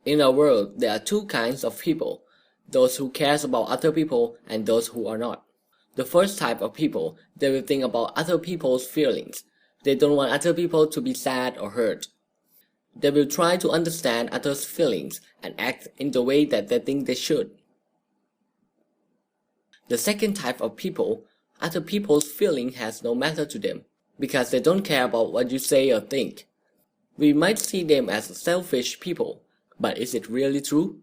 In our world, there are two kinds of people, those who cares about other people and those who are not. The first type of people, they will think about other people's feelings. They don't want other people to be sad or hurt. They will try to understand others' feelings and act in the way that they think they should. The second type of people, other people's feeling has no matter to them, because they don't care about what you say or think. We might see them as selfish people, but is it really true?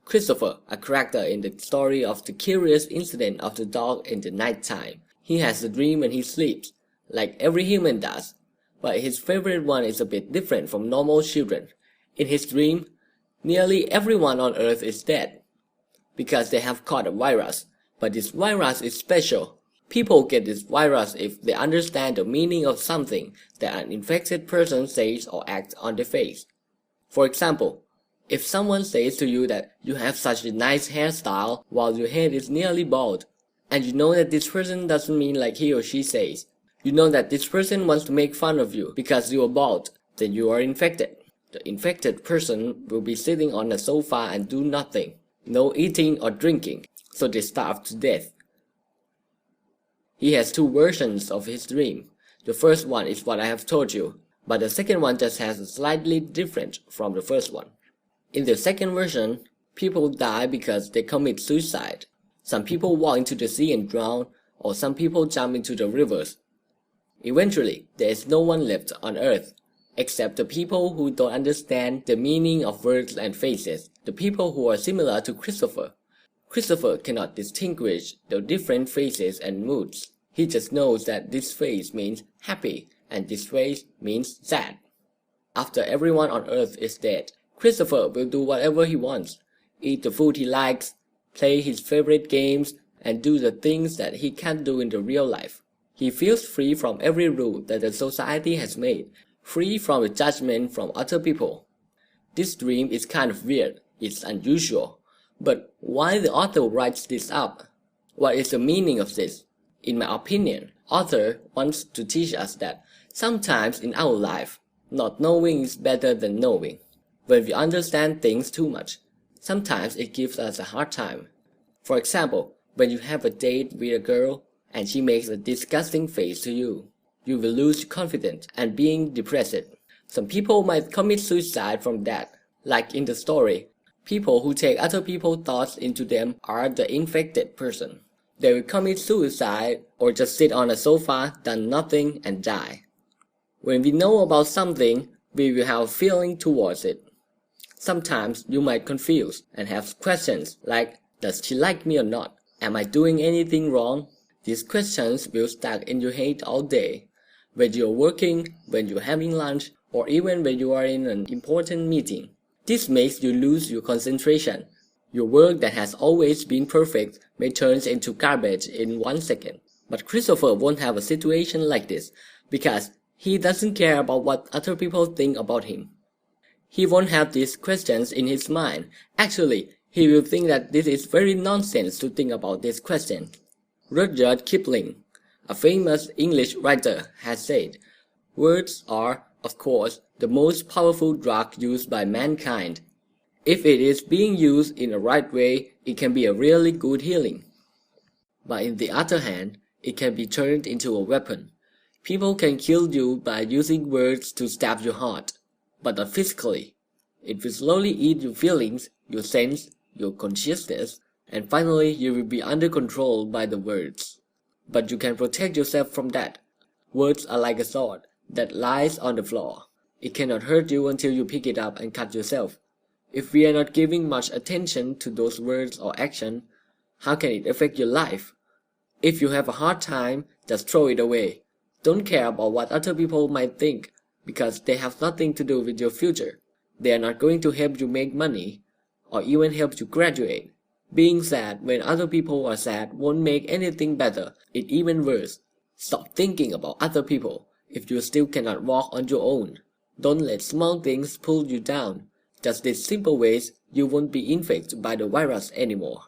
Christopher, a character in the story of the curious incident of the dog in the night time. He has a dream when he sleeps, like every human does, but his favorite one is a bit different from normal children. In his dream, nearly everyone on Earth is dead, because they have caught a virus, but this virus is special. People get this virus if they understand the meaning of something that an infected person says or acts on their face. For example, if someone says to you that you have such a nice hairstyle while your head is nearly bald, and you know that this person doesn't mean like he or she says, you know that this person wants to make fun of you because you are bald, then you are infected. The infected person will be sitting on a sofa and do nothing, no eating or drinking, so they starve to death. He has two versions of his dream. The first one is what I have told you, but the second one just has a slightly different from the first one. In the second version, people die because they commit suicide. Some people walk into the sea and drown, or some people jump into the rivers. Eventually, there is no one left on Earth, except the people who don't understand the meaning of words and faces, the people who are similar to Christopher. Christopher cannot distinguish the different faces and moods. He just knows that this face means happy and this face means sad. After everyone on Earth is dead, Christopher will do whatever he wants, eat the food he likes, play his favorite games, and do the things that he can't do in the real life. He feels free from every rule that the society has made, free from the judgment from other people. This dream is kind of weird, it's unusual. But why the author writes this up? What is the meaning of this? In my opinion, author wants to teach us that sometimes in our life, not knowing is better than knowing. When we understand things too much, sometimes it gives us a hard time. For example, when you have a date with a girl and she makes a disgusting face to you, you will lose confidence and being depressed. Some people might commit suicide from that. Like in the story, people who take other people's thoughts into them are the infected person. They will commit suicide or just sit on a sofa, done nothing and die. When we know about something, we will have a feeling towards it. Sometimes you might confuse and have questions like, does she like me or not? Am I doing anything wrong? These questions will stuck in your head all day. When you are working, when you are having lunch, or even when you are in an important meeting. This makes you lose your concentration. Your work that has always been perfect may turn into garbage in 1 second. But Christopher won't have a situation like this because he doesn't care about what other people think about him. He won't have these questions in his mind. Actually, he will think that this is very nonsense to think about this question. Rudyard Kipling, a famous English writer, has said, words are, of course, the most powerful drug used by mankind. If it is being used in the right way, it can be a really good healing. But on the other hand, it can be turned into a weapon. People can kill you by using words to stab your heart, but not physically. It will slowly eat your feelings, your sense, your consciousness, and finally you will be under control by the words. But you can protect yourself from that. Words are like a sword that lies on the floor. It cannot hurt you until you pick it up and cut yourself. If we are not giving much attention to those words or action, how can it affect your life? If you have a hard time, just throw it away. Don't care about what other people might think, because they have nothing to do with your future. They are not going to help you make money, or even help you graduate. Being sad when other people are sad won't make anything better, it's even worse. Stop thinking about other people if you still cannot walk on your own. Don't let small things pull you down. Just these simple ways, you won't be infected by the virus anymore.